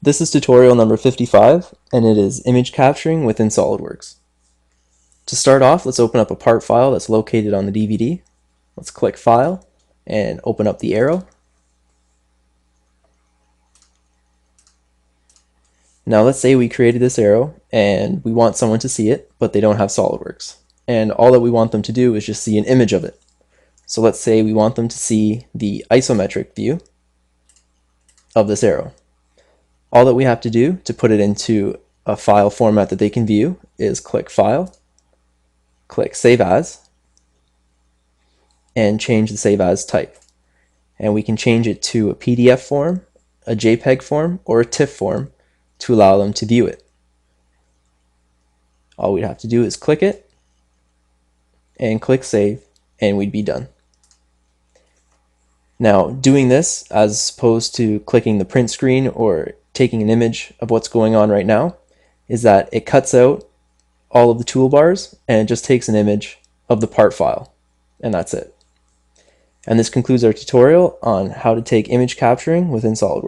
This is tutorial number 55, and it is image capturing within Solidworks. To start off, let's open up a part file that's located on the DVD. Let's click File and open up the arrow. Now let's say we created this arrow and we want someone to see it, but they don't have Solidworks. And all that we want them to do is just see an image of it. So let's say we want them to see the isometric view of this arrow. All that we have to do to put it into a file format that they can view is click File, click Save As, and change the Save As type. And we can change it to a PDF form, a JPEG form, or a TIFF form to allow them to view it. All we'd have to do is click it and click Save, and we'd be done. Now, doing this as opposed to clicking the print screen or taking an image of what's going on right now is that it cuts out all of the toolbars and it just takes an image of the part file, and that's it. And this concludes our tutorial on how to take image capturing within SolidWorks.